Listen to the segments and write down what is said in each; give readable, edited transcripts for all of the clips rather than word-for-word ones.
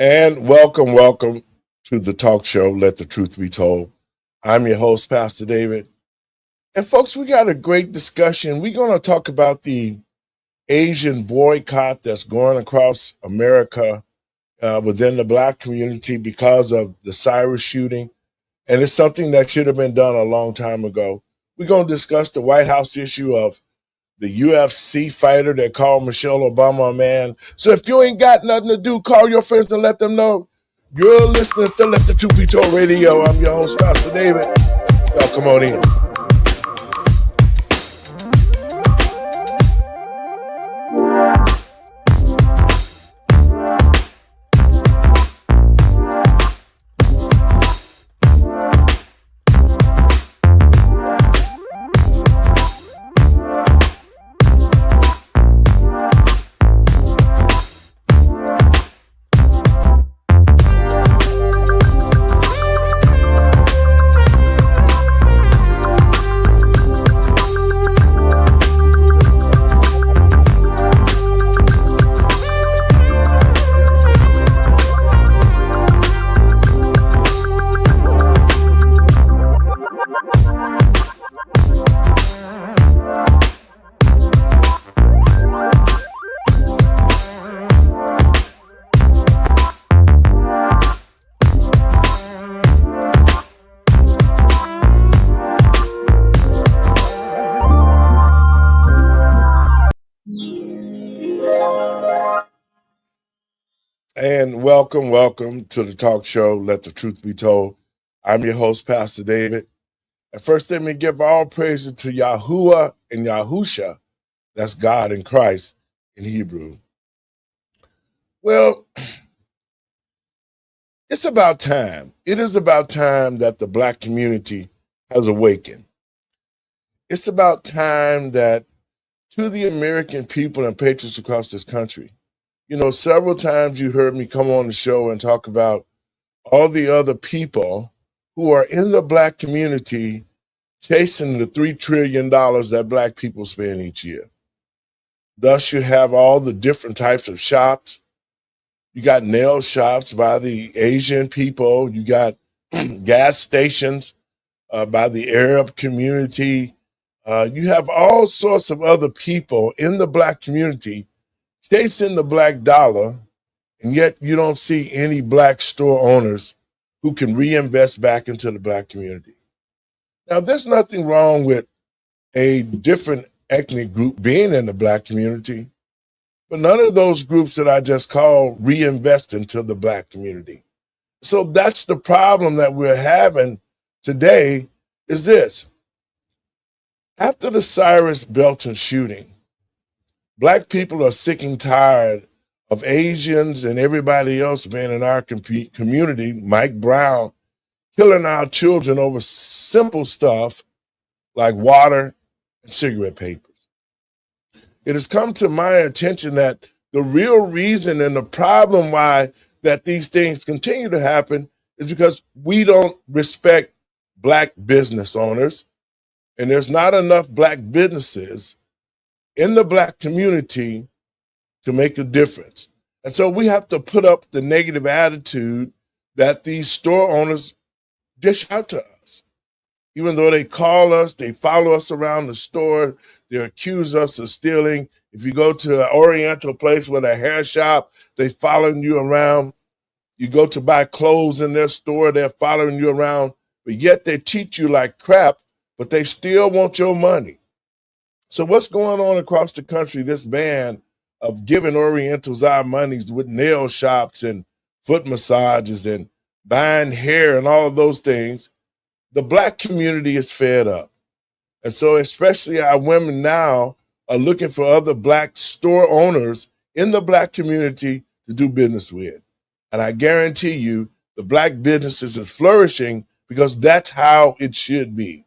And welcome to the talk show, Let the Truth Be Told. I'm your host, Pastor David. And folks, we got a great discussion. We're going to talk about the Asian boycott that's going across America within the Black community because of the Cyrus shooting. And it's something that should have been done a long time ago. We're going to discuss the White House issue of the UFC fighter that called Michelle Obama a man. So if you ain't got nothing to do, call your friends and let them know you're listening to Let the Truth Be Told Radio. I'm your host, Pastor David. Y'all come on in. And welcome to the talk show, Let the Truth Be Told. I'm your host, Pastor David. And first, let me give all praises to Yahuwah and Yahusha. That's God in Christ in Hebrew. Well, it's about time. It is about time that the Black community has awakened. It's about time that to the American people and patriots across this country, several times you heard me come on the show and talk about all the other people who are in the Black community chasing the $3 trillion that Black people spend each year. Thus, you have all the different types of shops. You got nail shops by the Asian people. You got gas stations by the Arab community. You have all sorts of other people in the Black community chasing the Black dollar, and yet you don't see any Black store owners who can reinvest back into the Black community. Now, there's nothing wrong with a different ethnic group being in the Black community, but none of those groups that I just called reinvest into the Black community. So that's the problem that we're having today is this. After the Cyrus Belton shooting, Black people are sick and tired of Asians and everybody else being in our community, Mike Brown, killing our children over simple stuff like water and cigarette papers. It has come to my attention that the real reason and the problem why that these things continue to happen is because we don't respect Black business owners, and there's not enough Black businesses in the Black community to make a difference. And so we have to put up the negative attitude that these store owners dish out to us. Even though they call us, they follow us around the store, they accuse us of stealing. If you go to an Oriental place with a hair shop, they following you around. You go to buy clothes in their store, they're following you around, but yet they treat you like crap, but they still want your money. So what's going on across the country, this ban of giving Orientals our monies with nail shops and foot massages and buying hair and all of those things, the Black community is fed up. And so especially our women now are looking for other Black store owners in the Black community to do business with. And I guarantee you the Black businesses is flourishing because that's how it should be.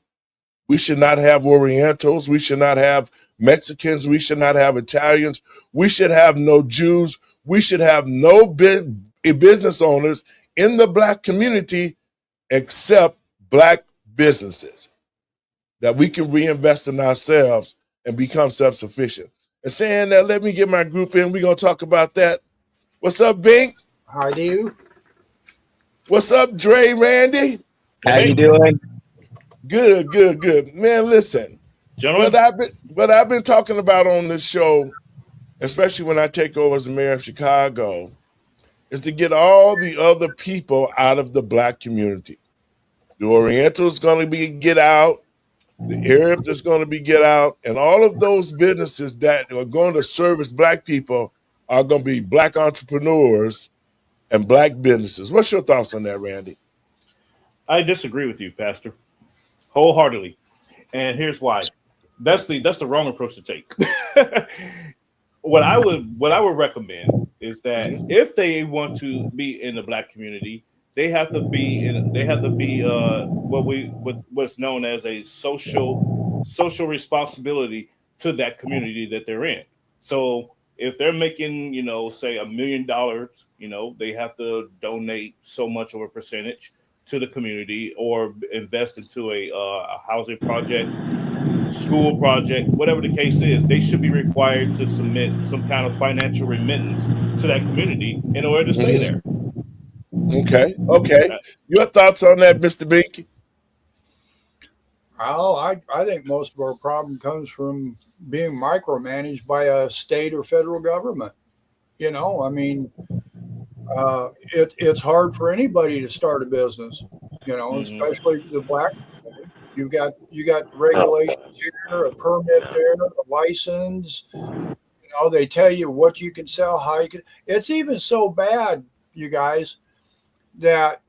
We should not have Orientals. We should not have Mexicans. We should not have Italians. We should have no Jews. We should have no business owners in the Black community except Black businesses that we can reinvest in ourselves and become self-sufficient. And saying that, let me get my group in. We're going to talk about that. What's up, Bink? How do you? What's up, Dre Randy? How you Hey, doing? Good, good, good. Man, listen. What gentlemen. I've been talking about on this show, especially when I take over as the mayor of Chicago, is to get all the other people out of the black community. The Orientals going to be get out, the Arabs is going to be get out, and all of those businesses that are going to service black people are going to be black entrepreneurs and black businesses. What's your thoughts on that, Randy? I disagree with you, Pastor, wholeheartedly, and here's why. That's the wrong approach to take. What I would recommend is that Mhm. if they want to be in the black community, they have to be what's known as a social responsibility to that community that they're in. So if they're making, say $1 million, they have to donate so much of a percentage to the community or invest into a housing project, school project, whatever the case is. They should be required to submit some kind of financial remittance to that community in order to stay Mhm. there. Okay, okay. Uh, Your thoughts on that, Mr. Binky? Well, I think most of our problem comes from being micromanaged by a state or federal government. I mean, it's hard for anybody to start a business. mhm. Especially the black. You got regulations here, a permit there, a license. They tell you what you can sell, how you can. It's even so bad, you guys, that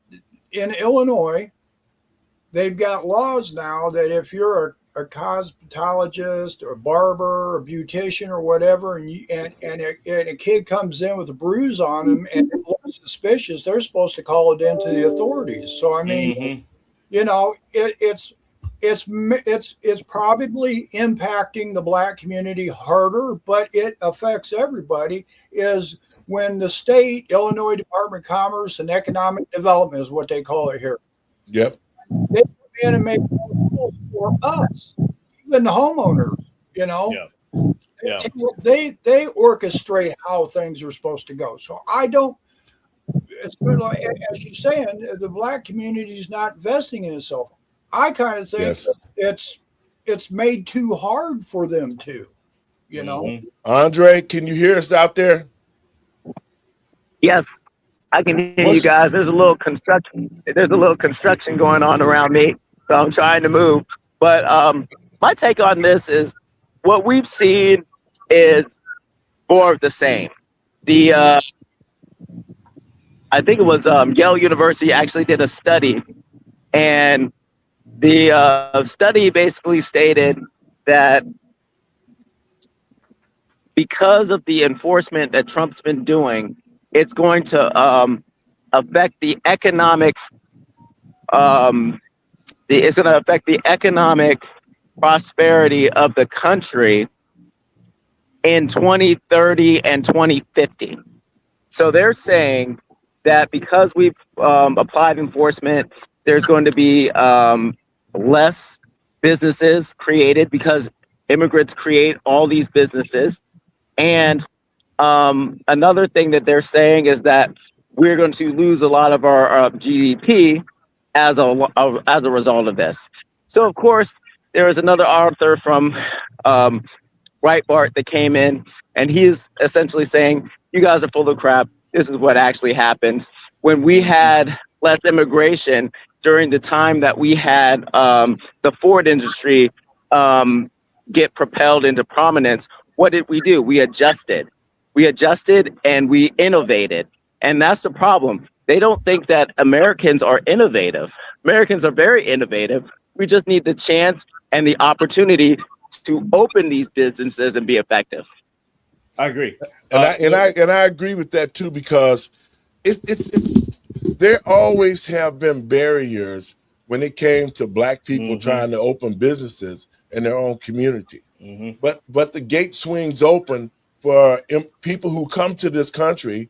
in Illinois they've got laws now that if you're a cosmetologist or a barber or a beautician or whatever, and a kid comes in with a bruise on him and it looks suspicious, they're supposed to call it into the authorities. So I mean, Mhm. it's probably impacting the black community harder, but it affects everybody. Is when the state, Illinois Department of Commerce and Economic Development is what they call it here. Yep. They come in and make rules for us, even the homeowners. You know, Yeah. Yeah. they orchestrate how things are supposed to go. So I don't. It's good, like, as you're saying, the black community is not investing in itself. I kind of think Yes. it's it's made too hard for them to. You know, Mhm. Andre, can you hear us out there? Yes, I can hear you What's guys. There's a little construction. There's a little construction going on around me, so I'm trying to move. But my take on this is what we've seen is more of the same. The I think it was Yale University actually did a study, and the study basically stated that because of the enforcement that Trump's been doing, it's going to affect the economic um, it's going to affect the economic prosperity of the country in 2030 and 2050. So they're saying that because we've applied enforcement, there's going to be less businesses created because immigrants create all these businesses. And another thing that they're saying is that we're going to lose a lot of our GDP as a result of this. So of course, there is another author from um, Breitbart that came in, and he's essentially saying, "You guys are full of crap. This is what actually happens when we had less immigration during the time that we had the Ford industry um, get propelled into prominence. What did we do? We adjusted and we innovated, and that's the problem. They don't think that Americans are innovative. Americans are very innovative. We just need the chance and the opportunity to open these businesses and be effective." I agree. and I Uh, and the, I and I agree with that too because it's there always have been barriers when it came to black people mhm. trying to open businesses in their own community. Mhm. But the gate swings open for people who come to this country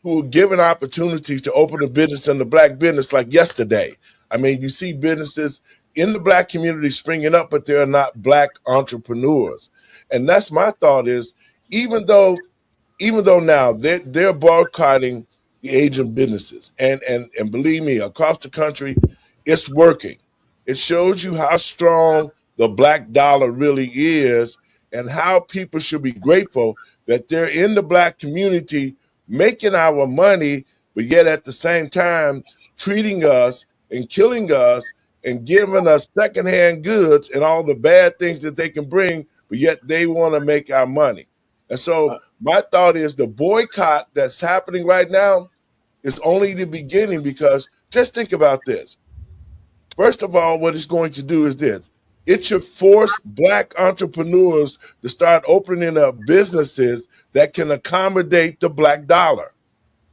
who are given opportunities to open a business in the black business like yesterday. I mean, you see businesses in the black community springing up, but they're not black entrepreneurs. And that's my thought is even though even though now they're boycotting, the Asian businesses. And believe me, across the country, it's working. It shows you how strong the black dollar really is and how people should be grateful that they're in the black community making our money, but yet at the same time treating us and killing us and giving us secondhand goods and all the bad things that they can bring, but yet they want to make our money. And so my thought is the boycott that's happening right now is only the beginning, because just think about this. First of all, what it's going to do is this. It should force black entrepreneurs to start opening up businesses that can accommodate the black dollar.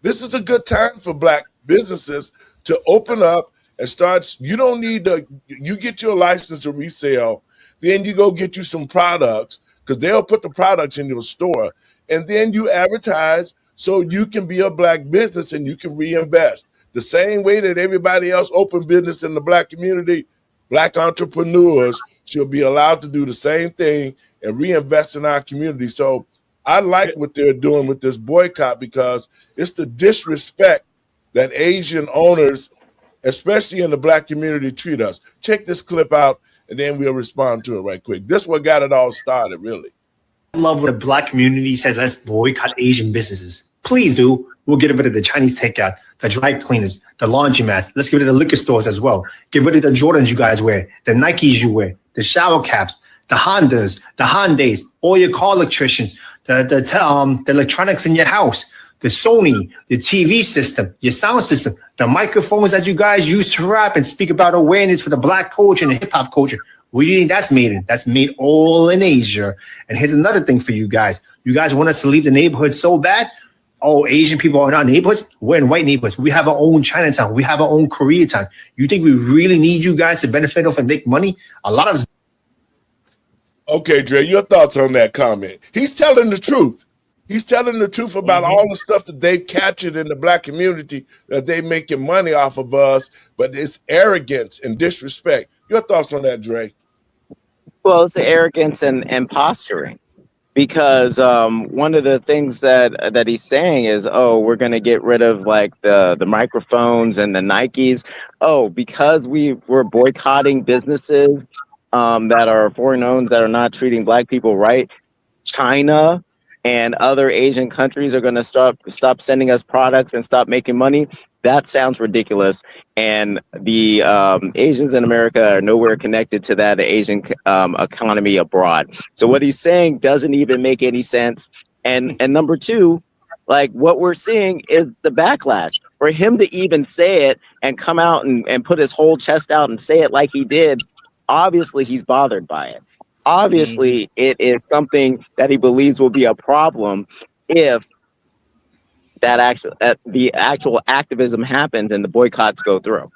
This is a good time for black businesses to open up and start. You don't need to, you get your license to resell, then you go get you some products, because they'll put the products in your store, and then you advertise so you can be a black business and you can reinvest. The same way that everybody else open business in the black community, black entrepreneurs should be allowed to do the same thing and reinvest in our community. So I like what they're doing with this boycott, because it's the disrespect that Asian owners, especially in the black community, treat us. Check this clip out, and then we'll respond to it right quick. This is what got it all started, really. I love when the black community says, let's boycott Asian businesses. Please do. We'll get rid of the Chinese takeout, the dry cleaners, the laundromats. Let's get rid of the liquor stores as well. Get rid of the Jordans you guys wear, the Nikes you wear, the shower caps, the Hondas, the Hyundais, all your car electricians, the electronics in your house, the Sony, the TV system, your sound system, the microphones that you guys use to rap and speak about awareness for the black culture and the hip hop culture. Where do you think that's made in? That's made all in Asia. And here's another thing for you guys. You guys want us to leave the neighborhood so bad? Oh, Asian people are in our neighborhoods? We're in white neighborhoods. We have our own Chinatown. We have our own Koreatown. You think we really need you guys to benefit off and make money? A lot of us. Okay, Dre, your thoughts on that comment? He's telling the truth. He's telling the truth about all the stuff that they've captured in the black community, that they're making money off of us, but it's arrogance and disrespect. Your thoughts on that, Dre? Well, it's the arrogance and posturing, because one of the things that he's saying is, oh, we're going to get rid of like the microphones and the Nikes. Oh, because we're boycotting businesses that are foreign owned, that are not treating black people right. China and other Asian countries are going to stop sending us products and stop making money. That sounds ridiculous. And the Asians in America are nowhere connected to that Asian economy abroad. So what he's saying doesn't even make any sense. And number two, like what we're seeing is the backlash. For him to even say it and come out and put his whole chest out and say it like he did, obviously he's bothered by it. Obviously, it is something that he believes will be a problem if the actual activism happens and the boycotts go through.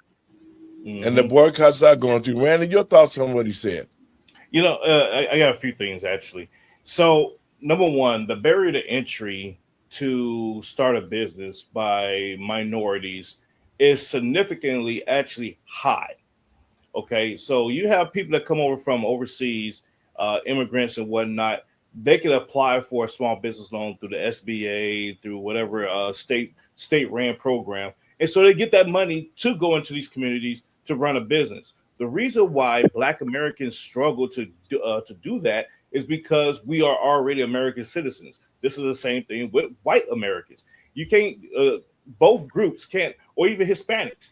And the boycotts are going through. Randy, your thoughts on what he said? You know, I got a few things actually. So, number one, the barrier to entry to start a business by minorities is significantly actually high. Okay, so you have people that come over from overseas, immigrants and whatnot. They can apply for a small business loan through the SBA, through whatever state ran program, and so they get that money to go into these communities to run a business. The reason why Black Americans struggle to do that is because we are already American citizens. This is the same thing with white Americans. You can't, both groups can't, or even Hispanics.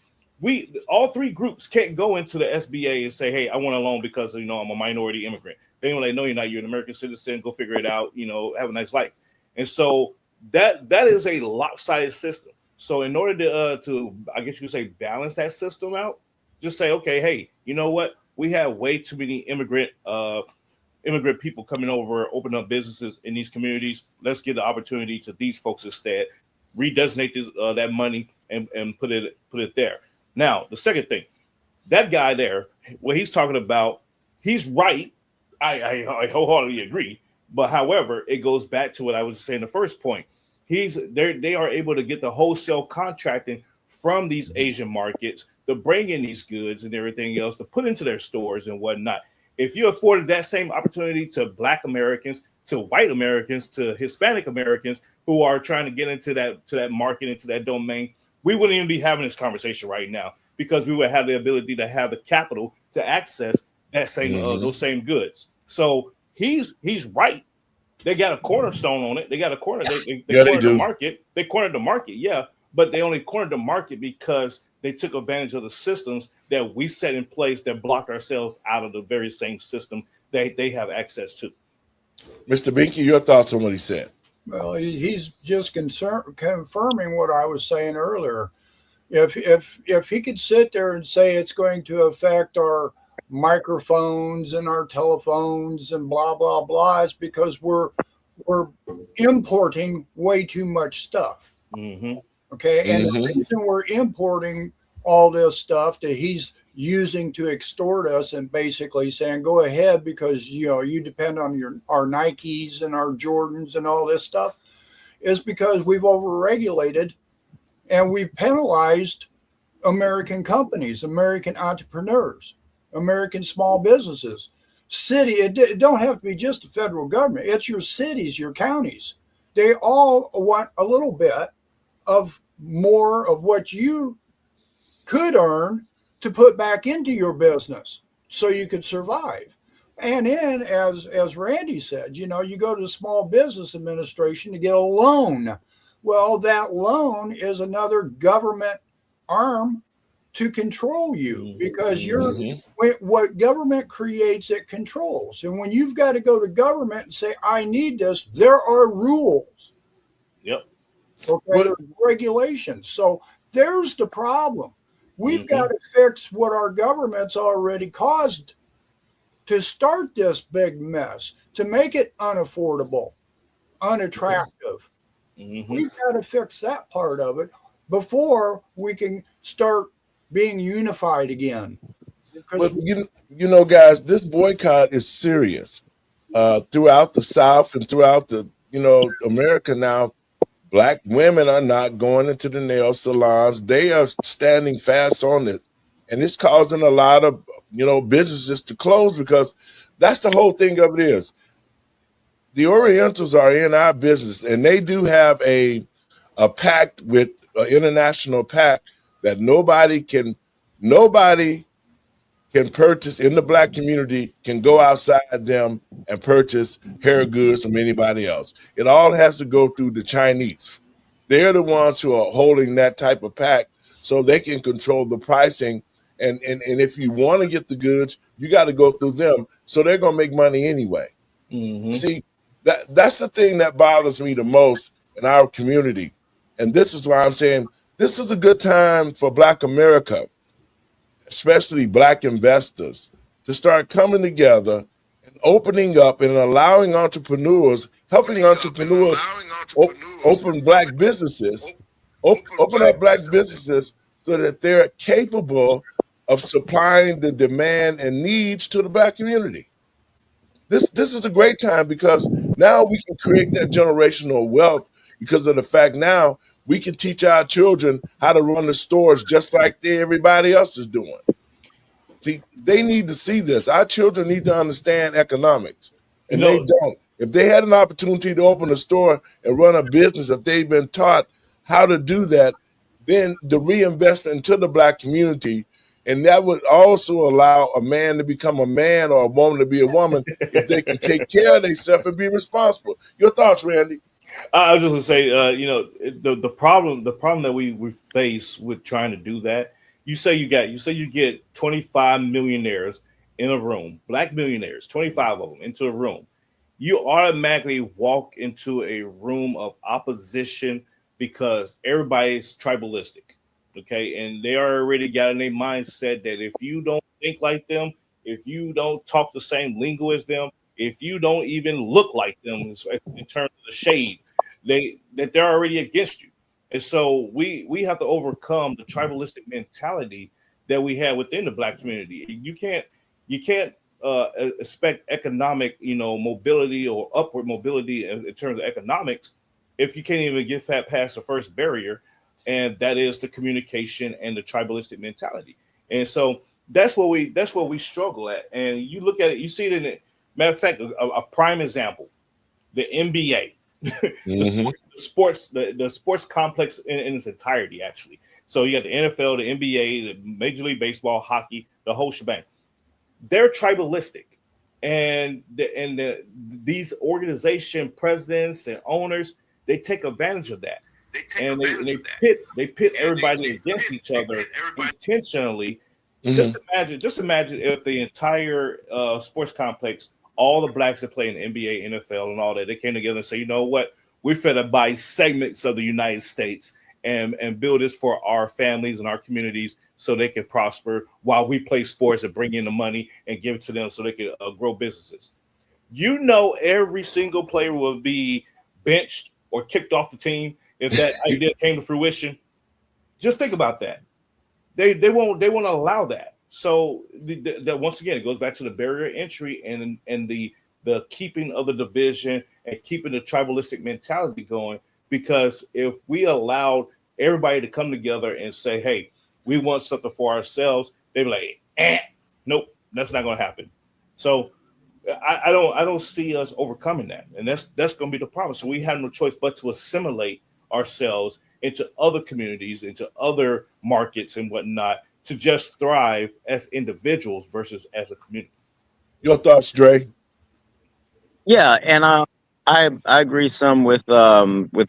All three groups can't go into the SBA and say, hey, I want a loan because, I'm a minority immigrant. They don't like, no, you're not. You're an American citizen. Go figure it out. Have a nice life. And so that is a lopsided system. So in order to I guess you could say, balance that system out, just say, okay, hey, you know what? We have way too many immigrant people coming over, opening up businesses in these communities. Let's give the opportunity to these folks instead. Redesignate that money and put it there. Now, the second thing, that guy there, what he's talking about, he's right. I wholeheartedly agree. But however, it goes back to what I was saying in the first point. They are able to get the wholesale contracting from these Asian markets to bring in these goods and everything else to put into their stores and whatnot. If you afforded that same opportunity to Black Americans, to white Americans, to Hispanic Americans who are trying to get into that market, into that domain, we wouldn't even be having this conversation right now because we would have the ability to have the capital to access that same those same goods. So he's right. They got a cornerstone on it. They got a corner. They Yeah, they cornered the do. market. They cornered the market, yeah, but they only cornered the market because they took advantage of the systems that we set in place that blocked ourselves out of the very same system that they have access to. Mr. Binky, your thoughts on what he said? Well, he's just confirming what I was saying earlier. If he could sit there and say it's going to affect our microphones and our telephones and blah blah blah, it's because we're importing way too much stuff. Mm-hmm. Okay, and the reason we're importing all this stuff that he's using to extort us and basically saying go ahead because you depend on our Nikes and our Jordans and all this stuff is because we've overregulated and we've penalized American companies, American entrepreneurs, American small businesses. It don't have to be just the federal government. It's your cities, your counties. They all want a little bit of more of what you could earn to put back into your business so you could survive. And then, as Randy said, you go to the Small Business Administration to get a loan. Well, that loan is another government arm to control you because what government creates, it controls. And when you've got to go to government and say, I need this, there are rules. Yep. Okay, there's regulations. So there's the problem. We've got to fix what our government's already caused to start this big mess, to make it unaffordable, unattractive. We've got to fix that part of it before we can start being unified again. But guys, this boycott is serious throughout the South and throughout the America now. Black women are not going into the nail salons. They are standing fast on it. And it's causing a lot of, businesses to close because that's the whole thing of it is. The Orientals are in our business and they do have a pact with an international pact that nobody can purchase in the Black community, can go outside them and purchase hair goods from anybody else. It all has to go through the Chinese. They're the ones who are holding that type of pact so they can control the pricing. And if you want to get the goods, you got to go through them. So they're going to make money anyway. See, that's the thing that bothers me the most in our community. And this is why I'm saying this is a good time for Black America, especially Black investors, to start coming together and opening up and allowing entrepreneurs, helping entrepreneurs open Black businesses, open up Black businesses so that they're capable of supplying the demand and needs to the Black community. This is a great time because now we can create that generational wealth because of the fact now we can teach our children how to run the stores just like everybody else is doing. See, they need to see this. Our children need to understand economics, and they don't. If they had an opportunity to open a store and run a business, if they've been taught how to do that, then the reinvestment into the Black community, and that would also allow a man to become a man or a woman to be a woman if they can take care of themselves and be responsible. Your thoughts, Randy? I was just going to say, the problem that we face with trying to do that. You say you get 25 millionaires in a room, Black millionaires, 25 of them into a room. You automatically walk into a room of opposition because everybody's tribalistic, okay? And they already got in their mindset that if you don't think like them, if you don't talk the same lingo as them, if you don't even look like them in terms of the shade, that they're already against you. And so we have to overcome the tribalistic mentality that we have within the Black community. You can't expect economic, mobility or upward mobility in terms of economics if you can't even get past the first barrier, and that is the communication and the tribalistic mentality. And so that's what we struggle at. And you look at it, you see it in it. Matter of fact, a prime example. the NBA, Mm-hmm. the sports complex in its entirety, actually. So you got the NFL, the NBA, the Major League Baseball, hockey, the whole shebang. They're tribalistic, and these organization presidents and owners, they take advantage of that, and they pit everybody against each other intentionally. Mm-hmm. Just imagine if the entire sports complex, all the blacks that play in the NBA, NFL, and all that, they came together and say, you know what, we're finna buy segments of the United States and build this for our families and our communities so they can prosper while we play sports and bring in the money and give it to them so they can grow businesses. You know, every single player will be benched or kicked off the team if that idea came to fruition. Just think about that. They won't allow that. So that once again, it goes back to the barrier of entry and the keeping of the division and keeping the tribalistic mentality going. Because if we allowed everybody to come together and say, hey, we want something for ourselves, they'd be like, nope, that's not going to happen. So I don't see us overcoming that, and that's going to be the problem. So we have no choice but to assimilate ourselves into other communities, into other markets and whatnot, to just thrive as individuals versus as a community. Your thoughts, Dre? Yeah, and I agree some with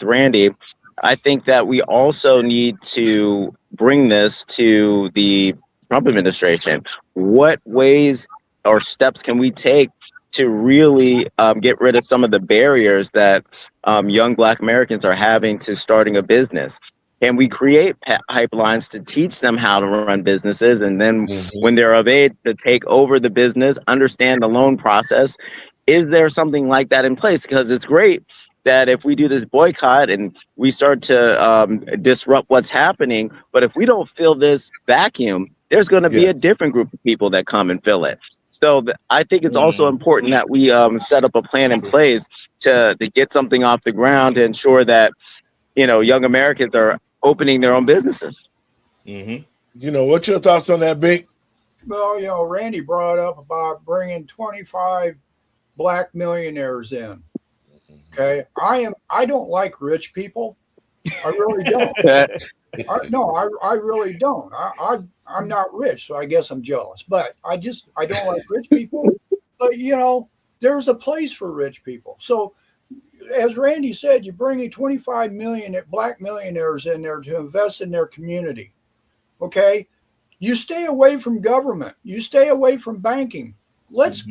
Randy. I think that we also need to bring this to the Trump administration. What ways or steps can we take to really get rid of some of the barriers that young Black Americans are having to starting a business? Can we create pipelines to teach them how to run businesses, and then Mm-hmm. when they're of age to take over the business, understand the loan process? Is there something like that in place? Because it's great that if we do this boycott and we start to disrupt what's happening, but if we don't fill this vacuum, there's going to be a Yes. different group of people that come and fill it. So I think it's also important that we set up a plan in place to get something off the ground to ensure that, you know, young Americans are opening their own businesses. Mm-hmm. You know, what's your thoughts on that, Big? Well, you know, Randy brought up about bringing 25 Black millionaires in. Okay, I don't like rich people. I really don't. I really don't. I'm not rich, so I guess I'm jealous. But I don't like rich people. But you know, there's a place for rich people. So, as Randy said, you're bringing 25 million Black millionaires in there to invest in their community. Okay, you stay away from government. You stay away from banking. Let's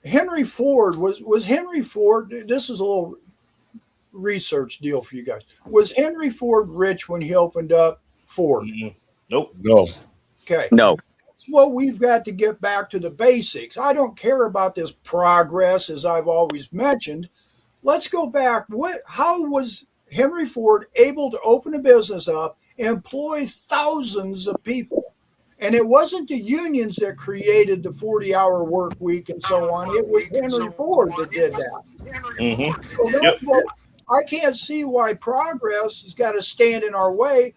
Henry Ford was Henry Ford. This is a little research deal for you guys. Was Henry Ford rich when he opened up Ford? Nope. No. Okay. No. That's what we've got to get back to the basics. I don't care about this progress, as I've always mentioned. Let's go back. How was Henry Ford able to open a business up, employ thousands of people? And it wasn't the unions that created the 40-hour work week and so on. It was Henry Ford that did that. Mm-hmm. So that's what, I can't see why progress has got to stand in our way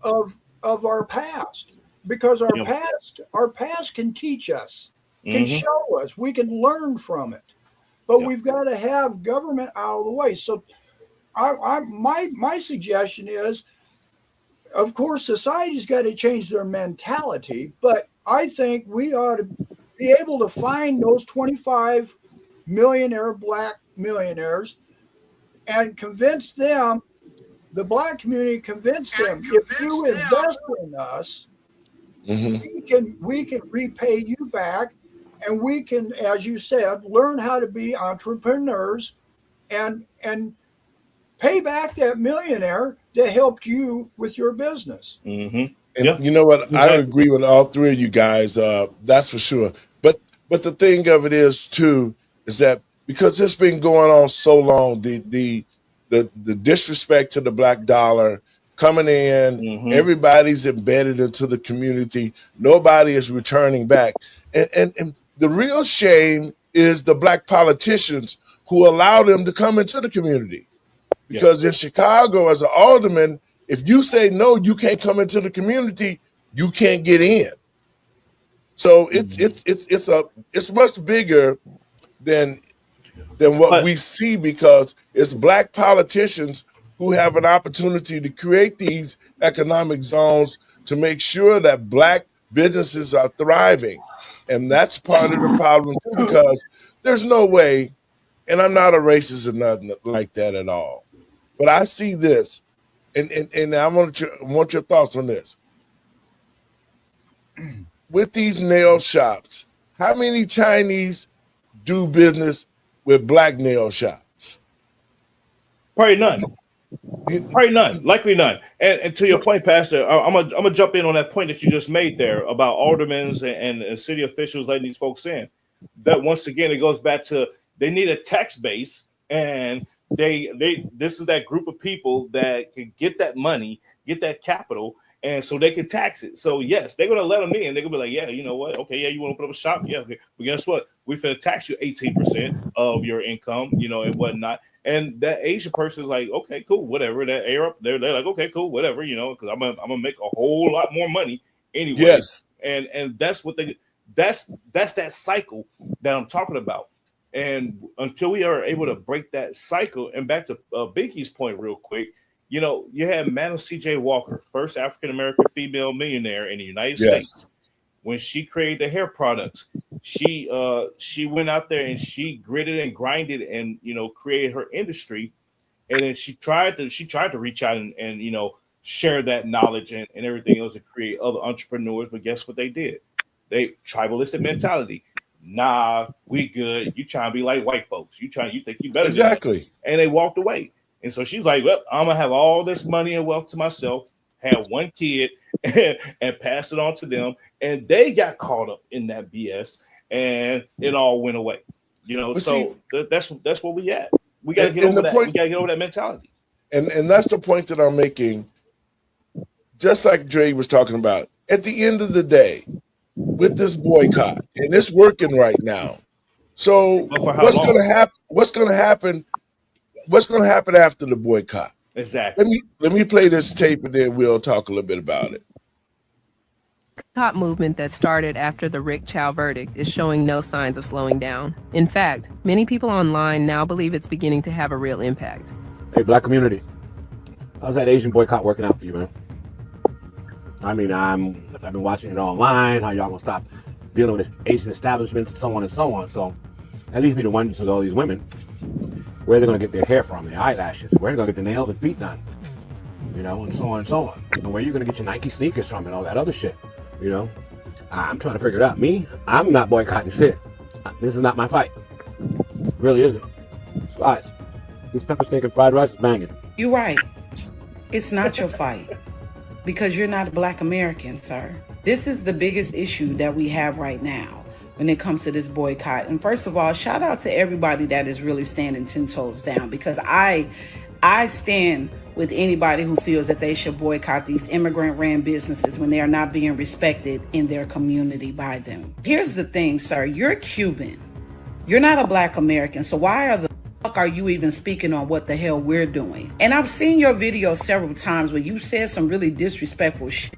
of our past, because our past can teach us, can show us, we can learn from it. But we've got to have government out of the way. So my suggestion is, of course, society's got to change their mentality, but I think we ought to be able to find those 25 millionaire Black millionaires and convince them, the Black community, convince them, if you invest in us, we can repay you back, and we can, as you said, learn how to be entrepreneurs and pay back that millionaire that helped you with your business. And you know what? Exactly. I agree with all three of you guys. That's for sure. But the thing of it is too, is that because it's been going on so long, the disrespect to the Black dollar coming in, everybody's embedded into the community. Nobody is returning back. And the real shame is the Black politicians who allow them to come into the community. Because in Chicago, as an alderman, if you say no, you can't come into the community, you can't get in. So it's much bigger than than what But we see, because it's black politicians who have an opportunity to create these economic zones to make sure that black businesses are thriving. And that's part of the problem too, because there's no way, and I'm not a racist or nothing like that at all, but I see this, and I want your thoughts on this. With these nail shops, how many Chinese do business with black nail shops? probably none. Probably none. Likely none. And to your point, Pastor, I'm gonna jump in on that point that you just made there about aldermen and city officials letting these folks in. That once again, it goes back to they need a tax base, and they this is that group of people that can get that money, get that capital, and so they can tax it. So yes, they're gonna let them in. They're gonna be like, yeah, you know what? Okay, yeah, you want to put up a shop? Yeah, okay. But guess what? We're gonna tax you 18% of your income, you know, and whatnot. And that Asian person is like, okay, cool, whatever. That Arab, they're like, okay, cool, whatever, you know, because I'm gonna make a whole lot more money anyway. Yes. And that's what that's that cycle that I'm talking about. And until we are able to break that cycle, and back to Binkie's point real quick, you know, you had Madam C.J. Walker, first African American female millionaire in the United Yes. States. When she created the hair products, she went out there and she gritted and grinded and, you know, created her industry. And then she tried to reach out and you know, share that knowledge and everything else to create other entrepreneurs. But guess what they did? They tribalistic mentality. Nah, we good. You trying to be like white folks. You think you better than us. Exactly. And they walked away. And so she's like, well, I'm gonna have all this money and wealth to myself, have one kid, and pass it on to them. And they got caught up in that BS, and it all went away. You know, But so see, that's where we at. We gotta and, get and over the that. We point, gotta get over that mentality. and that's the point that I'm making. Just like Dre was talking about, at the end of the day, with this boycott, and it's working right now. So But for how what's going long? to happen? What's going to happen? What's going to happen after the boycott? Exactly. Let me play this tape, and then we'll talk a little bit about it. Boycott movement that started after the Rick Chow verdict is showing no signs of slowing down. In fact, many people online now believe it's beginning to have a real impact. Hey, black community, how's that Asian boycott working out for you, man? I mean, I've been watching it online, how y'all gonna stop dealing with Asian establishments and so on and so on. So at least be the ones to go, these women, where they're gonna get their hair from, their eyelashes, where they're gonna get their nails and feet done, you know, and so on and so on. And where you're gonna get your Nike sneakers from and all that other shit, you know? I'm trying to figure it out. Me, I'm not boycotting shit. This is not my fight. It really isn't. Besides, this pepper steak and fried rice is banging. You're right. It's not your fight because you're not a black American, sir. This is the biggest issue that we have right now when it comes to this boycott. And first of all, shout out to everybody that is really standing 10 toes down, because I stand with anybody who feels that they should boycott these immigrant-ran businesses when they are not being respected in their community by them. Here's the thing, sir. You're Cuban. You're not a black American. So why the fuck are you even speaking on what the hell we're doing? And I've seen your video several times where you said some really disrespectful shit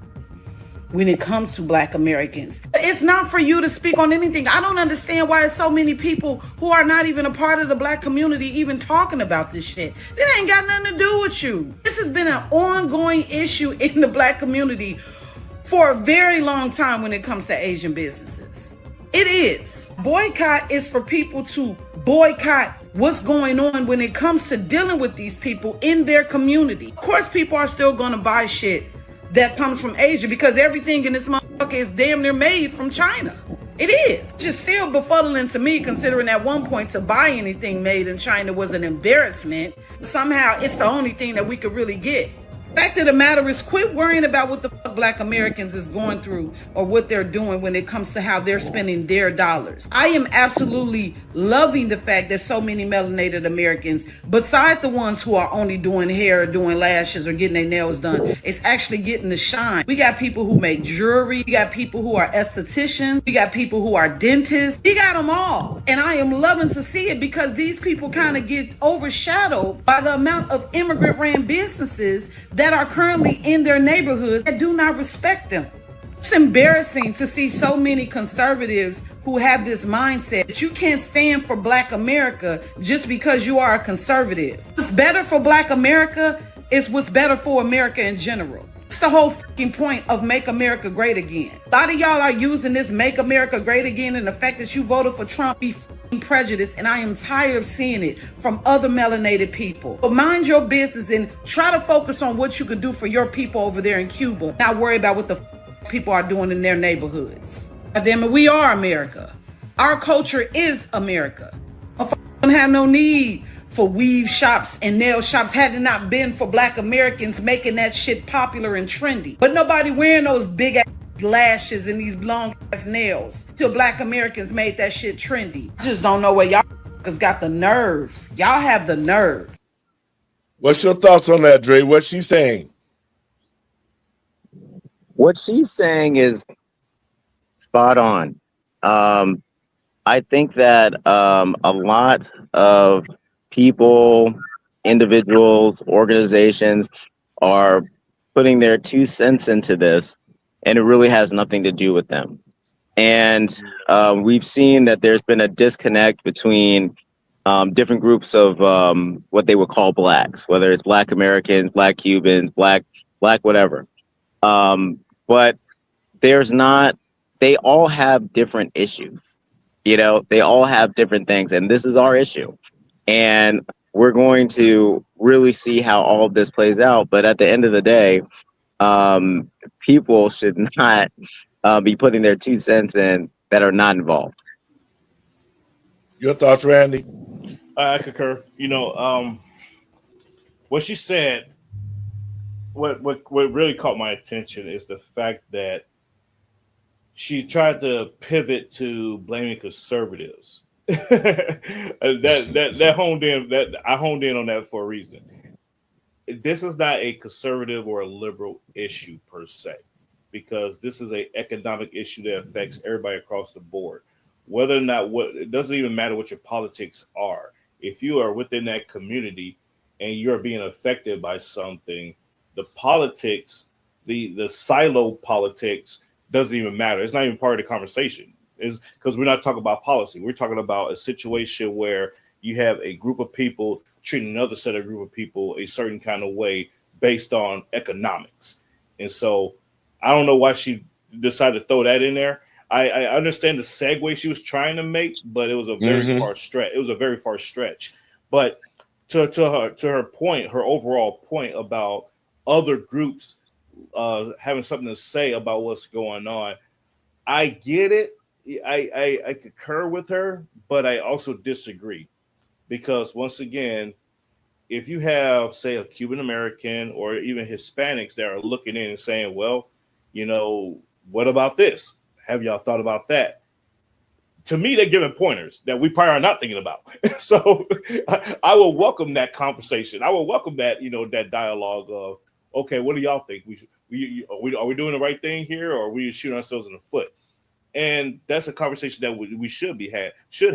when it comes to black Americans. It's not for you to speak on anything. I don't understand why so many people who are not even a part of the black community even talking about this shit. It ain't got nothing to do with you. This has been an ongoing issue in the black community for a very long time when it comes to Asian businesses. It is. Boycott is for people to boycott what's going on when it comes to dealing with these people in their community. Of course, people are still going to buy shit that comes from Asia because everything in this motherfucker is damn near made from China. It is. It's just still befuddling to me, considering at one point to buy anything made in China was an embarrassment. Somehow it's the only thing that we could really get. Fact of the matter is, quit worrying about what the fuck black Americans is going through or what they're doing when it comes to how they're spending their dollars. I am absolutely loving the fact that so many melanated Americans, beside the ones who are only doing hair or doing lashes or getting their nails done, is actually getting the shine. We got people who make jewelry. We got people who are estheticians. We got people who are dentists. We got them all. And I am loving to see it because these people kind of get overshadowed by the amount of immigrant-ran businesses that are currently in their neighborhoods that do not respect them. It's embarrassing to see so many conservatives who have this mindset that you can't stand for Black America just because you are a conservative. What's better for Black America is what's better for America in general. It's the whole fucking point of Make America Great Again. A lot of y'all are using this Make America Great Again and the fact that you voted for Trump be fucking prejudice, and I am tired of seeing it from other melanated people. But mind your business and try to focus on what you could do for your people over there in Cuba. Not worry about what the people are doing in their neighborhoods. God damn it, we are America. Our culture is America. I don't have no need for weave shops and nail shops had it not been for Black Americans making that shit popular and trendy. But nobody wearing those big ass lashes and these long ass nails till Black Americans made that shit trendy. I just don't know where y'all got the nerve. Y'all have the nerve. What's your thoughts on that, Dre? What's she saying? What she's saying is spot on. I think that a lot of people, individuals, organizations are putting their 2 cents into this, and it really has nothing to do with them. And we've seen that there's been a disconnect between different groups of what they would call Blacks, whether it's Black Americans, Black Cubans, Black whatever. But there's not, they all have different issues. You know, they all have different things, and this is our issue. And we're going to really see how all of this plays out. But at the end of the day, people should not be putting their 2 cents in that are not involved. Your thoughts, Randy? I concur. You know, what she said, what really caught my attention is the fact that she tried to pivot to blaming conservatives. that honed in. That I honed in on that for a reason. This is not a conservative or a liberal issue per se, because this is an economic issue that affects everybody across the board. Whether or not it doesn't even matter what your politics are. If you are within that community and you're being affected by something, the politics, the silo politics doesn't even matter. It's not even part of the conversation. Is because we're not talking about policy. We're talking about a situation where you have a group of people treating another set of group of people a certain kind of way based on economics. And so I don't know why she decided to throw that in there. I understand the segue she was trying to make, but it was a very far stretch. It was a very far stretch. But to her point, her overall point about other groups having something to say about what's going on, I get it. I concur with her, but I also disagree, because once again, if you have, say, a Cuban American or even Hispanics that are looking in and saying, well, you know, what about this? Have y'all thought about that? To me, they're giving pointers that we probably are not thinking about. So I will welcome that conversation. I will welcome that, you know, that dialogue of, okay, what do y'all think? Are we doing the right thing here, or are we shooting ourselves in the foot? And that's a conversation that we should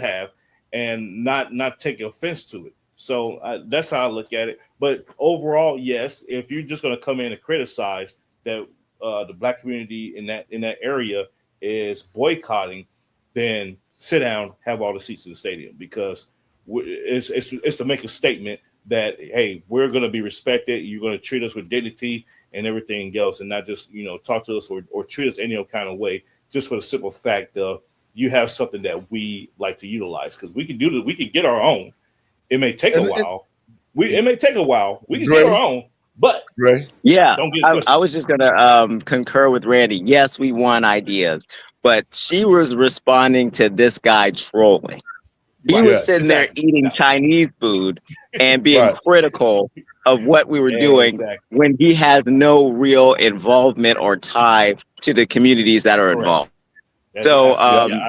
have, and not take offense to it. So that's how I look at it. But overall, yes, if you're just going to come in and criticize that the Black community in that area is boycotting, then sit down, have all the seats in the stadium, because it's to make a statement that, hey, we're going to be respected. You're going to treat us with dignity and everything else, and not just, you know, talk to us or treat us any kind of way, just for the simple fact of you have something that we like to utilize, because we can do this. We can get our own. It may take a while. It may take a while. We can get our own, but yeah, don't get I was just gonna concur with Randy. Yes, we want ideas, but she was responding to this guy trolling. He was sitting there eating Chinese food and being critical of what we were doing when he has no real involvement or tie to the communities that are involved. So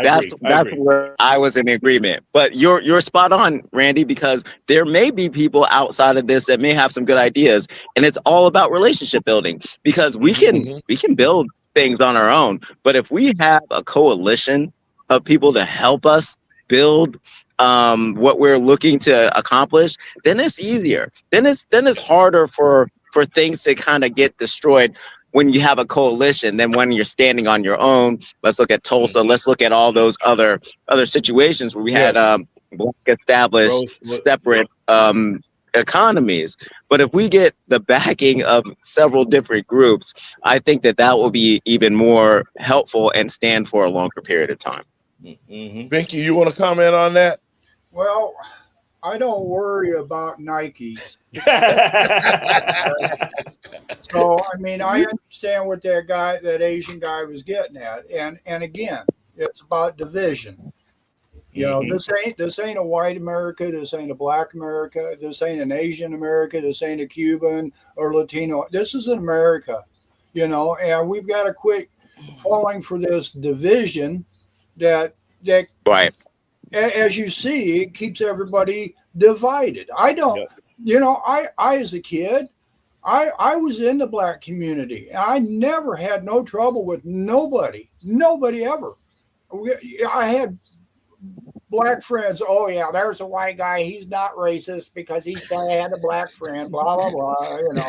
that's where I was in agreement. But you're spot on, Randy, because there may be people outside of this that may have some good ideas, and it's all about relationship building, because we can build things on our own, but if we have a coalition of people to help us build what we're looking to accomplish, then it's easier. Then it's harder for things to kind of get destroyed. when you have a coalition than when you're standing on your own. Let's look at Tulsa. Let's look at all those other situations where we had black established separate economies. But if we get the backing of several different groups, I think that will be even more helpful and stand for a longer period of time. Binky, you want to comment on that? Well, I don't worry about Nikes. So, I mean, I understand what that Asian guy was getting at. And again, it's about division. You know, this ain't a white America, this ain't a black America, this ain't an Asian America, this ain't a Cuban or Latino. This is an America, you know, and we've got to quit falling for this division that right. As you see, it keeps everybody divided. I don't, you know, I as a kid, I was in the black community. I never had no trouble with nobody ever. I had black friends. Oh yeah, there's a white guy. He's not racist because he said I had a black friend. Blah blah blah. You know,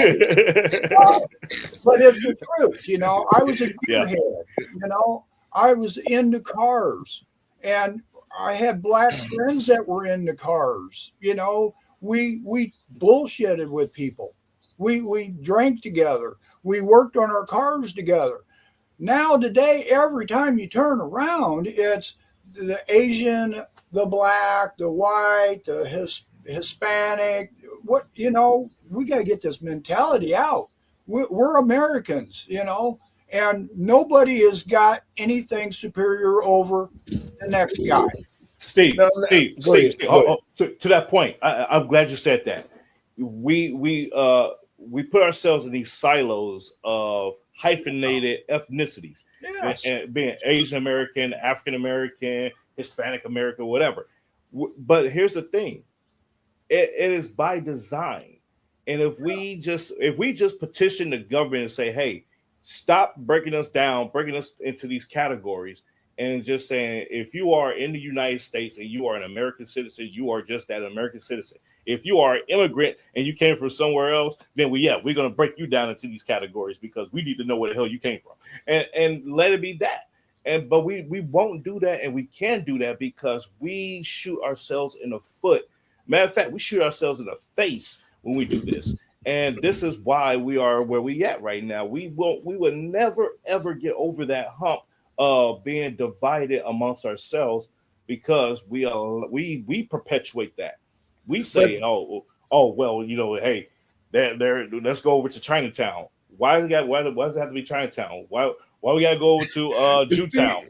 but it's the truth. You know, I was a gearhead. You know, I was into cars, and I had black friends that were into cars. You know, we bullshitted with people. We drank together. We worked on our cars together. Now today, every time you turn around, it's the Asian, the black, the white, the Hispanic. What, you know, we got to get this mentality out. We're Americans, you know, and nobody has got anything superior over the next guy. Steve, to that point, I'm glad you said that. We put ourselves in these silos of hyphenated ethnicities, and being Asian American, African American, Hispanic American, whatever. But here's the thing: it is by design. And if we just petition the government and say, "Hey, stop breaking us down, breaking us into these categories," and just saying, if you are in the United States and you are an American citizen, you are just that American citizen. If you are an immigrant and you came from somewhere else, then we're going to break you down into these categories because we need to know where the hell you came from, and let it be that. But we won't do that, and we can't do that because we shoot ourselves in the foot. Matter of fact, we shoot ourselves in the face when we do this. And this is why we are where we at right now. We will never ever get over that hump of being divided amongst ourselves because we perpetuate that. We say, oh well, you know, hey, let's go over to Chinatown. Why does it have to be Chinatown? Why we gotta go over to Jewtown?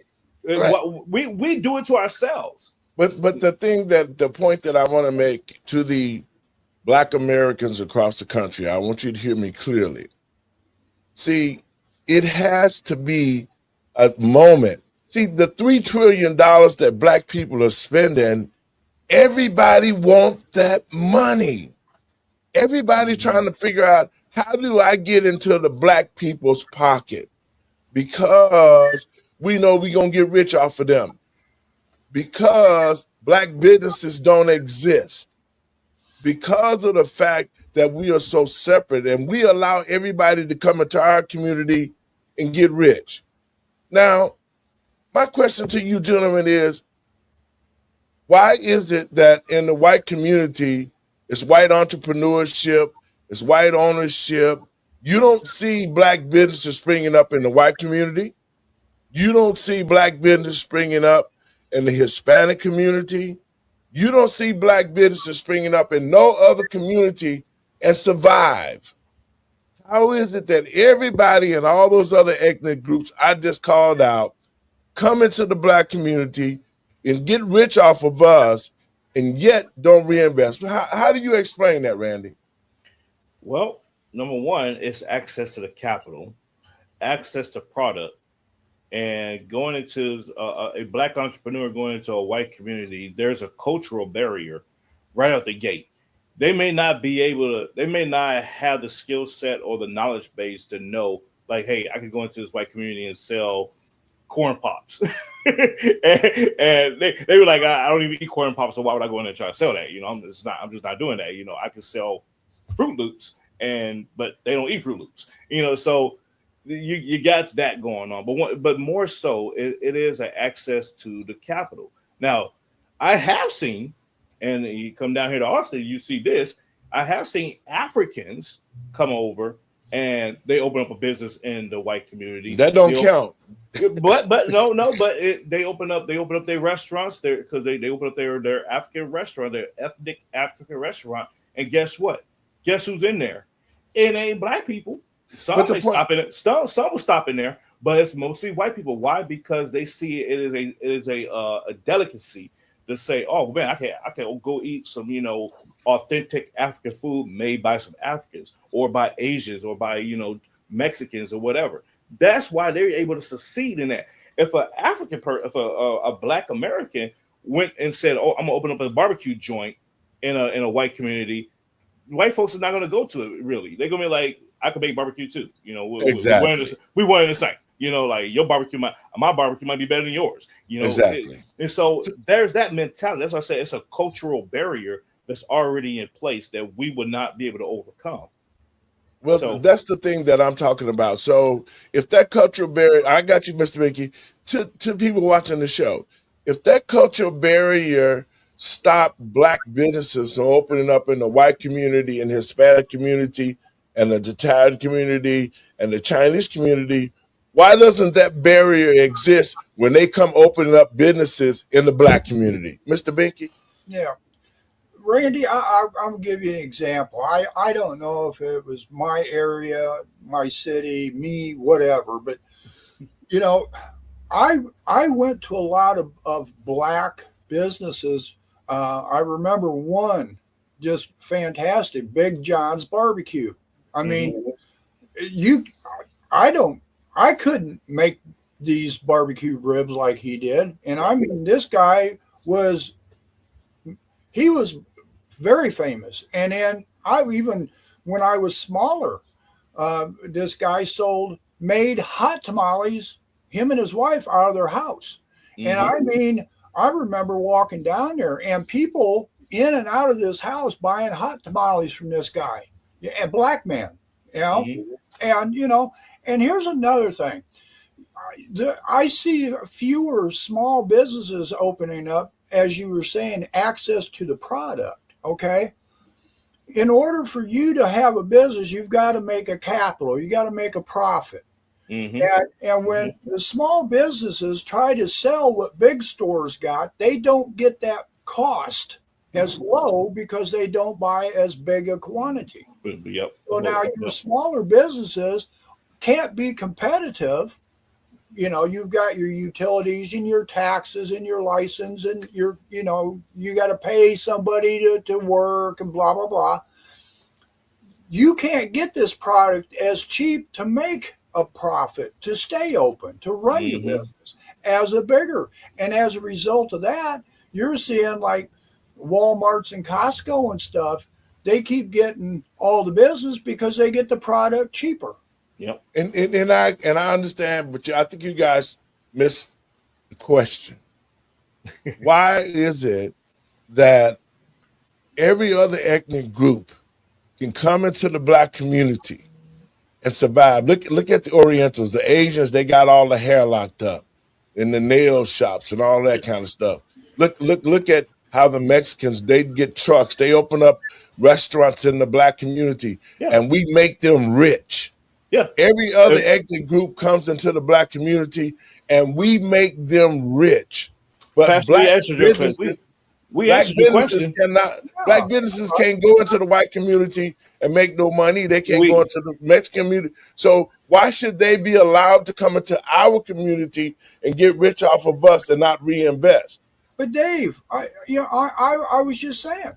Right. We do it to ourselves. But the point that I want to make to the Black Americans across the country, I want you to hear me clearly. See, it has to be a moment. See, the $3 trillion that Black people are spending, everybody wants that money. Everybody's trying to figure out, how do I get into the Black people's pocket? Because we know we're going to get rich off of them. Because Black businesses don't exist. Because of the fact that we are so separate and we allow everybody to come into our community and get rich. Now, my question to you gentlemen is, why is it that in the white community, it's white entrepreneurship, it's white ownership, you don't see Black businesses springing up in the white community? You don't see Black business springing up in the Hispanic community? You don't see Black businesses springing up in no other community and survive. How is it that everybody in all those other ethnic groups I just called out come into the Black community and get rich off of us and yet don't reinvest? How do you explain that, Randy? Well, number one, it's access to the capital, access to product. And going into a Black entrepreneur going into a white community, there's a cultural barrier right out the gate. They may not have the skill set or the knowledge base to know, like, hey, I could go into this white community and sell corn pops. and they were like, I don't even eat corn pops, so why would I go in there and try to sell that? You know, I'm just not doing that. You know, I could sell Fruit Loops, but they don't eat Fruit Loops. You know, so you got that going on, but more so, it is an access to the capital. Now, I have seen, and you come down here to Austin, you see this. I have seen Africans come over and they open up a business in the white community. That don't count. But no, but they open up their restaurants there because they open up their African restaurant, their ethnic African restaurant, and guess what? Guess who's in there? It ain't black people. Some may stop in it. Some will stop in there, but it's mostly white people. Why? Because they see it is a delicacy to say, oh man, I can go eat some authentic African food made by some Africans or by Asians or by Mexicans or whatever. That's why they're able to succeed in that. If a black American went and said, "Oh, I'm gonna open up a barbecue joint in a white community," white folks are not gonna go to it. Really, they're gonna be like, "I can make barbecue too." Exactly. We one and the same. Like your barbecue, my barbecue might be better than yours. Exactly. And so there's that mentality. That's why I say it's a cultural barrier that's already in place that we would not be able to overcome. Well, that's the thing that I'm talking about. So if that cultural barrier, I got you, Mr. Mickey, to people watching the show, if that cultural barrier stopped black businesses from opening up in the white community and Hispanic community and the Italian community and the Chinese community, why doesn't that barrier exist when they come opening up businesses in the black community? Mr. Binky? Yeah. Randy, I'm going to give you an example. I don't know if it was my area, my city, me, whatever, but, I went to a lot of black businesses. I remember one just fantastic, Big John's Barbecue. I mean, I couldn't make these barbecue ribs like he did. And I mean, this guy was very famous. And then when I was smaller, this guy made hot tamales, him and his wife, out of their house. Mm-hmm. And I mean, I remember walking down there and people in and out of this house buying hot tamales from this guy, a black man, Mm-hmm. And here's another thing. I see fewer small businesses opening up, as you were saying, access to the product. Okay. In order for you to have a business, you've got to make a capital. You got to make a profit. Mm-hmm. And when the small businesses try to sell what big stores got, they don't get that cost as low because they don't buy as big a quantity. Yep. So now your smaller businesses can't be competitive. You've got your utilities and your taxes and your license and you got to pay somebody to work and blah, blah, blah. You can't get this product as cheap to make a profit, to stay open, to run your business as a bigger. And as a result of that, you're seeing like Walmarts and Costco and stuff, they keep getting all the business because they get the product cheaper. Yep. And I understand, but I think you guys missed the question. Why is it that every other ethnic group can come into the black community and survive? Look at the Orientals, the Asians, they got all the hair locked up in the nail shops and all that kind of stuff. Look at how the Mexicans, they get trucks, they open up restaurants in the black community, and we make them rich. Yeah. Every other ethnic group comes into the black community and we make them rich. But Pastor, black businesses, black businesses can't go into the white community and make no money. They can't go into the Mexican community. So why should they be allowed to come into our community and get rich off of us and not reinvest? But Dave, I was just saying,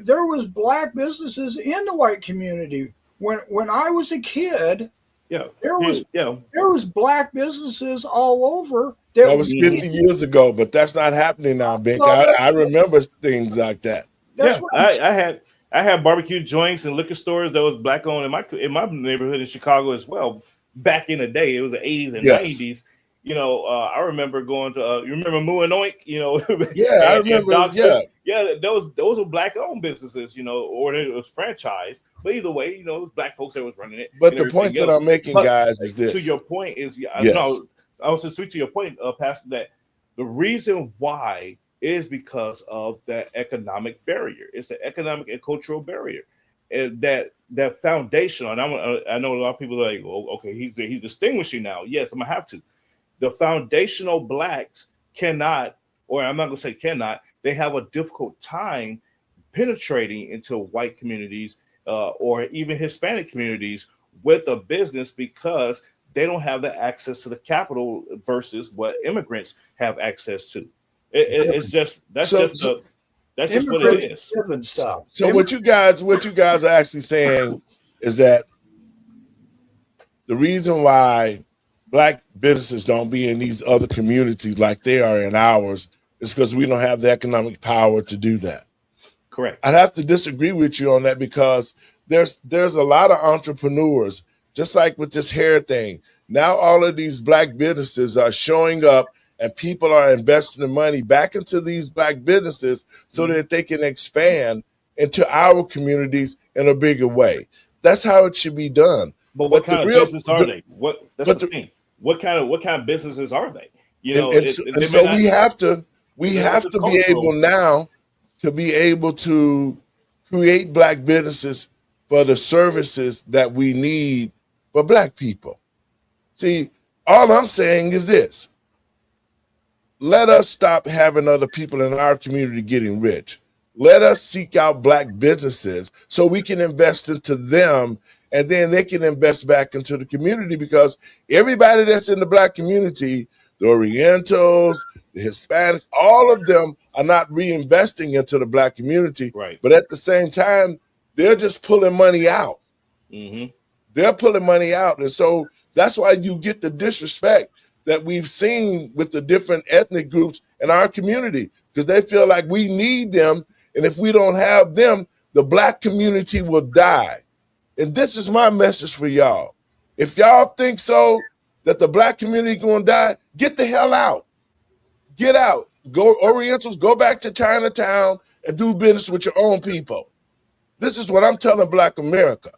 there was black businesses in the white community. When I was a kid, there was black busises all over. That was 50 years ago, but that's not happening now, Bink. I remember things like that. I had barbecue joints and liquor stores that was black owned in my neighborhood in Chicago as well. Back in the day, it was the 80s and 90s, I remember going to you remember Moo and Oink, Yeah, I and remember. Doc Yeah, yeah, those were black owned businesses, or it was franchised. But either way, it was black folks that was running it but and the point everything that else. I'm making, But guys, is to this. your point is, yeah, Yes. no, I was to speak to your point, Pastor, that the reason why is because of that economic barrier. It's the economic and cultural barrier, and that foundational. And I know a lot of people are like, oh, okay, he's distinguishing now. Yes, I'm gonna have to. The foundational blacks cannot, or I'm not gonna say cannot. They have a difficult time penetrating into white communities or even Hispanic communities with a business because they don't have the access to the capital versus what immigrants have access to. It's just that's So, just so, that's just what Immigrants it is. live and stuff. so what you guys are actually saying is that the reason why black businesses don't be in these other communities like they are in ours is because we don't have the economic power to do that. Correct. I'd have to disagree with you on that because there's a lot of entrepreneurs, just like with this hair thing. Now all of these black businesses are showing up and people are investing the money back into these black businesses so that they can expand into our communities in a bigger way. That's how it should be done. But what But the kind of real, business are they? That's but the thing. What kind of businesses are they? and They may so not. we It's have a to be able cultural. now to be able to create black businesses for the services that we need for black people. See, all I'm saying is this: let us stop having other people in our community getting rich. Let us seek out black businesses so we can invest into them and then they can invest back into the community because everybody that's in the black community, the Orientals, the Hispanics, all of them are not reinvesting into the black community. Right. But at the same time, they're just pulling money out. Mm-hmm. They're pulling money out. And so that's why you get the disrespect that we've seen with the different ethnic groups in our community because they feel like we need them. And if we don't have them, the black community will die. And this is my message for y'all. If y'all think so, that the black community going to die, get the hell out. Get out. Go Orientals, go back to Chinatown and do business with your own people. This is what I'm telling black America,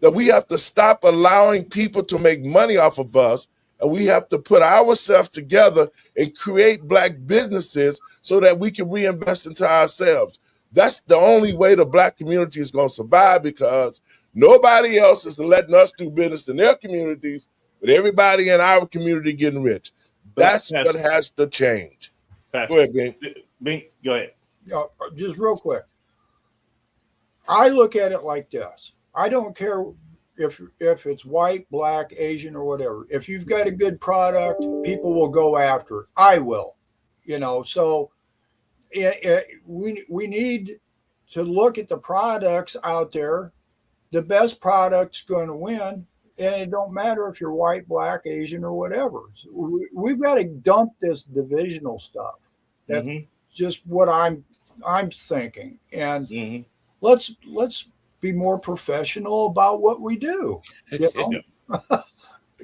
that we have to stop allowing people to make money off of us, and we have to put ourselves together and create black businesses so that we can reinvest into ourselves. That's the only way the black community is going to survive because nobody else is letting us do business in their communities, but everybody in our community getting rich. That's what has to change. Pastor, Go ahead, Ben. Bing, go ahead. Just real quick. I look at it like this. I don't care if it's white, black, Asian, or whatever. If you've got a good product, people will go after it. I will. So we need to look at the products out there. The best product's going to win. And it don't matter if you're white, black, Asian, or whatever. So we've got to dump this divisional stuff. That's just what I'm thinking. And let's be more professional about what we do. But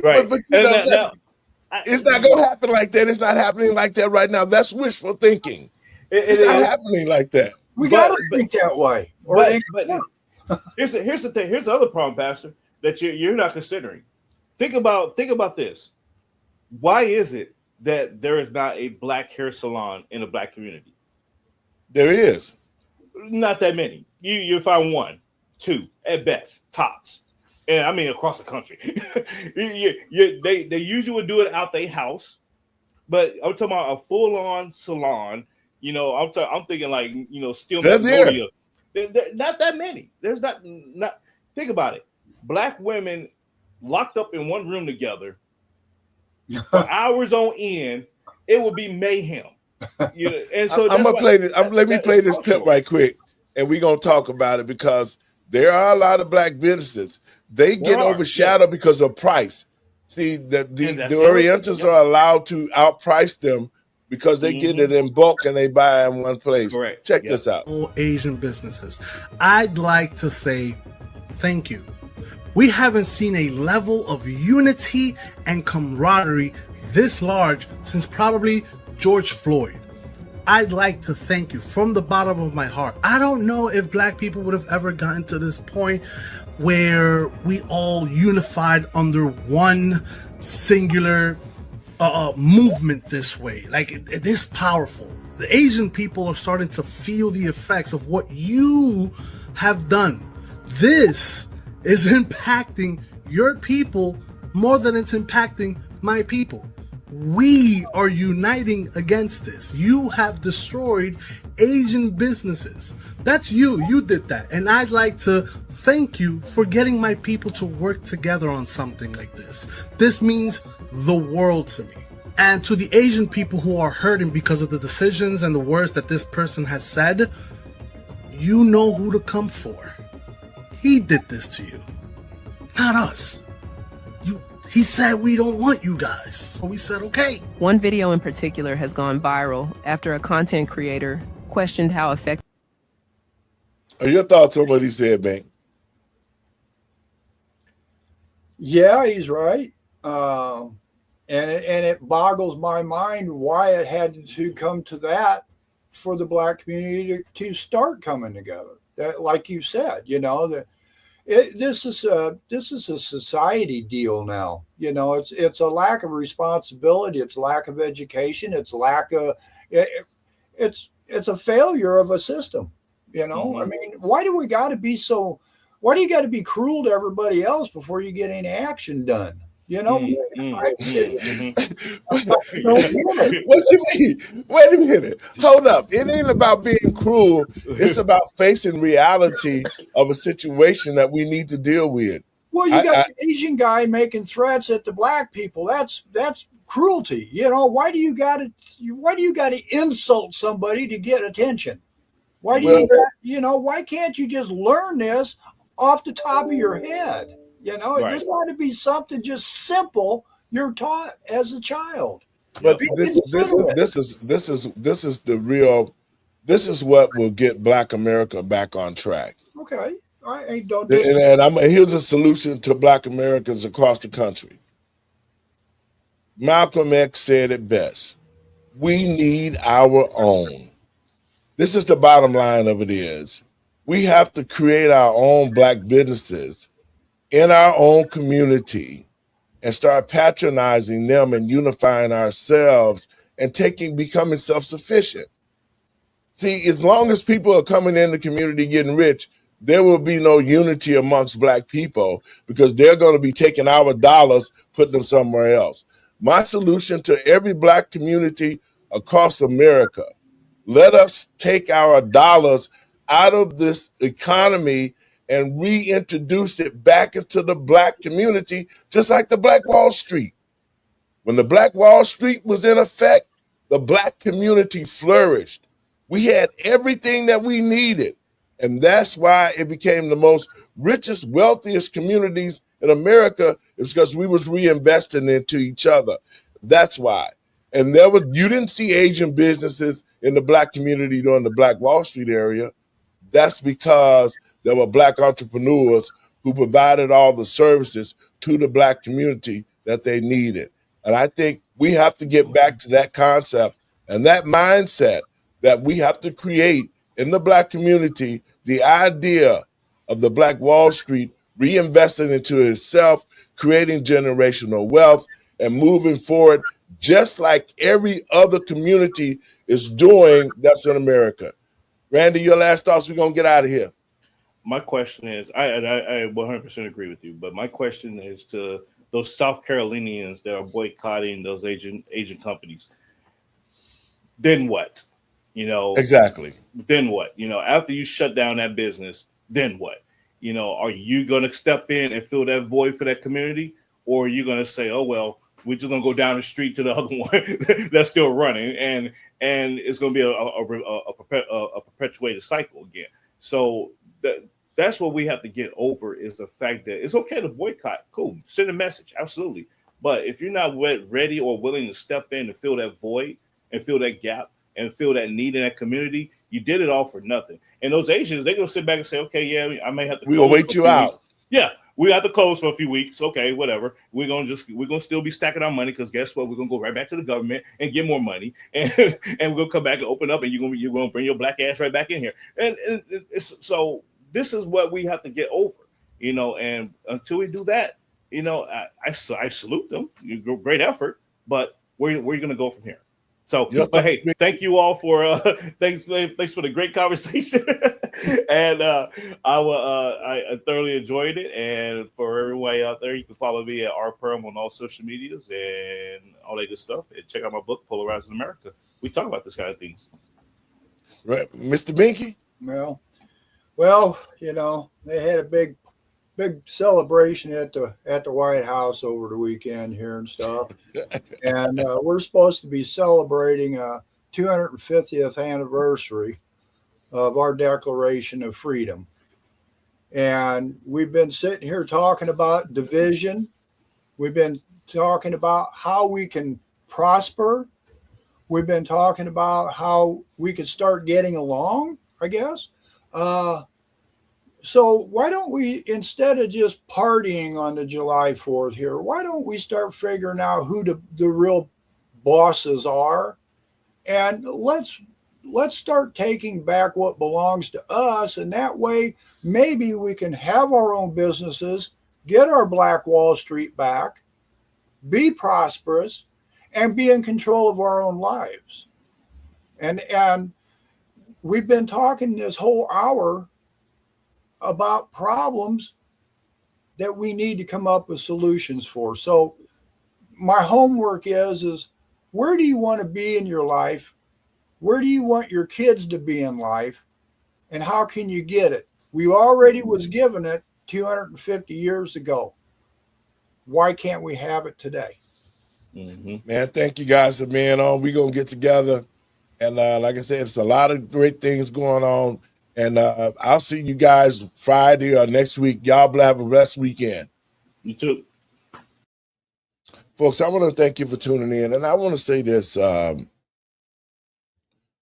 Right. it's not going to happen like that. It's not happening like that right now. That's wishful thinking. It's not happening like that. We got to think that way. Here's the thing. Here's the other problem, Pastor, that you're not considering. Think about this. Why is it that there is not a black hair salon in a black community? There is. Not that many. You find one, two at best, tops. And I mean across the country. They usually would do it out their house, but I'm talking about a full-on salon. I'm thinking like Steel Magnolia. Not that many. There's not. Think about it. Black women locked up in one room together for hours on end. It would be mayhem. And so I'm gonna play this. Let me play this clip right quick, and we're gonna talk about it because there are a lot of black businesses. They get overshadowed because of price. See, the Orientals are allowed to outprice them because they get it in bulk and they buy in one place. Correct. Check this out. Asian businesses. I'd like to say thank you We haven't seen a level of unity and camaraderie this large since probably George Floyd. I'd like to thank you from the bottom of my heart. I don't know if black people would have ever gotten to this point where we all unified under one singular movement this way. Like, it is powerful. The Asian people are starting to feel the effects of what you have done. This is impacting your people more than it's impacting my people. We are uniting against this. You have destroyed Asian businesses. That's you. You did that. And I'd like to thank you for getting my people to work together on something like this. This means the world to me. And to the Asian people who are hurting because of the decisions and the words that this person has said, you know who to come for. He did this to you, not us. He said we don't want you guys, so we said okay. One video in particular has gone viral after a content creator questioned how effective. Are your thoughts on what he said, Bank? Yeah, he's right. And it boggles my mind why it had to come to that for the black community to start coming together. That, like you said, you know, that this is a society deal now. You know, it's a lack of responsibility, it's lack of education, it's a failure of a system. You know, I mean, why do you got to be cruel to everybody else before you get any action done? You know, What you mean? Wait a minute. Hold up. It ain't about being cruel. It's about facing reality of a situation that we need to deal with. Well, you got an Asian guy making threats at the black people. That's cruelty. You know, why do you got to insult somebody to get attention? Why can't you just learn this off the top of your head? You know, this ought to be something just simple you're taught as a child. But this is what will get Black America back on track. Okay, Here's a solution to Black Americans across the country. Malcolm X said it best: we need our own. This is the bottom line of it is, we have to create our own black businesses in our own community and start patronizing them and unifying ourselves and becoming self-sufficient. See, as long as people are coming in the community getting rich, there will be no unity amongst black people because they're going to be taking our dollars, putting them somewhere else. My solution to every black community across America: let us take our dollars out of this economy and reintroduce it back into the black community, just like the Black Wall Street. When the Black Wall Street was in effect, the black community flourished. We had everything that we needed. And that's why it became the most richest, wealthiest communities in America. It's because we was reinvesting into each other. That's why. And you didn't see Asian businesses in the black community during the Black Wall Street area. That's because there were black entrepreneurs who provided all the services to the black community that they needed. And I think we have to get back to that concept and that mindset that we have to create in the black community, the idea of the Black Wall Street reinvesting into itself, creating generational wealth, and moving forward just like every other community is doing that's in America. Randy, your last thoughts, we're going to get out of here. My question is, I 100% agree with you, but my question is to those South Carolinians that are boycotting those Asian companies. Then what? You know, exactly. Then what? You know, after you shut down that business, then what? You know, are you going to step in and fill that void for that community, or are you going to say, oh well, we're just going to go down the street to the other one that's still running, and it's going to be a perpetuated cycle again? So that's what we have to get over, is the fact that it's okay to boycott. Cool. Send a message. Absolutely. But if you're not ready or willing to step in and fill that void and fill that gap and fill that need in that community, you did it all for nothing. And those Asians, they're going to sit back and say, okay, yeah, I may have to. We're going to wait you out. Yeah. we have to close for a few weeks. Okay, whatever. We're gonna still be stacking our money because guess what? We're gonna go right back to the government and get more money, and we're gonna come back and open up, and you're gonna bring your black ass right back in here. And so this is what we have to get over, And until we do that, I salute them. Great effort, but where are you gonna go from here? So, but hey, thank you all for thanks for the great conversation, and I thoroughly enjoyed it. And for everyone out there, you can follow me at rperm on all social medias and all that good stuff, and check out my book, Polarizing America. We talk about this kind of things. Right, Mr. Binky. Well, they had a big celebration at the White House over the weekend here and stuff, and we're supposed to be celebrating a 250th anniversary of our Declaration of Freedom, and we've been sitting here talking about division. We've been talking about how we can prosper. We've been talking about how we can start getting along, I guess. So why don't we, instead of just partying on the July 4th here, why don't we start figuring out who the real bosses are? And let's start taking back what belongs to us. And that way, maybe we can have our own businesses, get our Black Wall Street back, be prosperous, and be in control of our own lives. And we've been talking this whole hour about problems that we need to come up with solutions for. So my homework is where do you want to be in your life? Where do you want your kids to be in life? And how can you get it? We already was given it 250 years ago. Why can't we have it today? Mm-hmm. Man, thank you guys for being on. We're going to get together. And like I said, it's a lot of great things going on. And I'll see you guys Friday or next week. Y'all have a blessed weekend. You too. Folks, I want to thank you for tuning in. And I want to say this.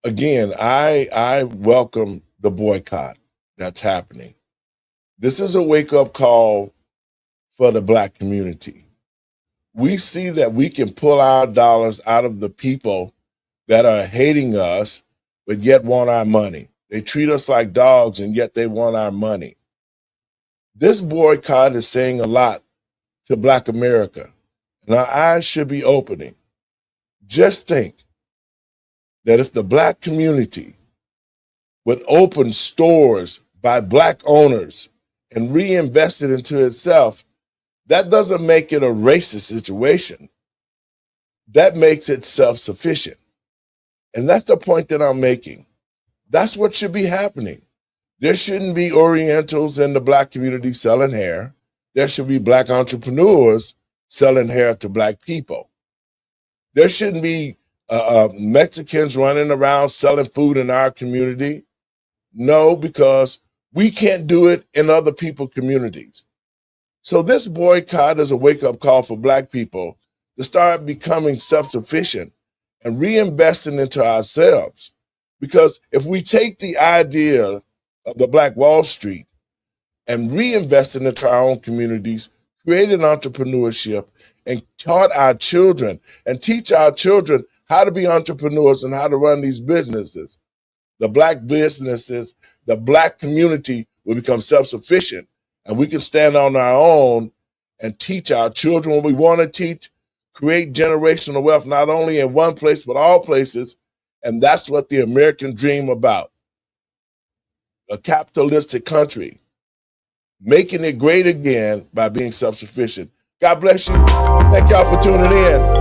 Again, I welcome the boycott that's happening. This is a wake-up call for the Black community. We see that we can pull our dollars out of the people that are hating us, but yet want our money. They treat us like dogs, and yet they want our money. This boycott is saying a lot to Black America, and our eyes should be opening. Just think that if the Black community would open stores by Black owners and reinvest it into itself, that doesn't make it a racist situation. That makes it self-sufficient. And that's the point that I'm making. That's what should be happening. There shouldn't be Orientals in the Black community selling hair. There should be Black entrepreneurs selling hair to Black people. There shouldn't be Mexicans running around selling food in our community. No, because we can't do it in other people's communities. So this boycott is a wake-up call for Black people to start becoming self-sufficient and reinvesting into ourselves. Because if we take the idea of the Black Wall Street and reinvest it into our own communities, created entrepreneurship, and taught our children and teach our children how to be entrepreneurs and how to run these businesses, the Black businesses, the Black community will become self-sufficient, and we can stand on our own and teach our children what we want to teach, create generational wealth, not only in one place, but all places. And that's what the American dream about. A capitalistic country, making it great again by being self-sufficient. God bless you. Thank y'all for tuning in.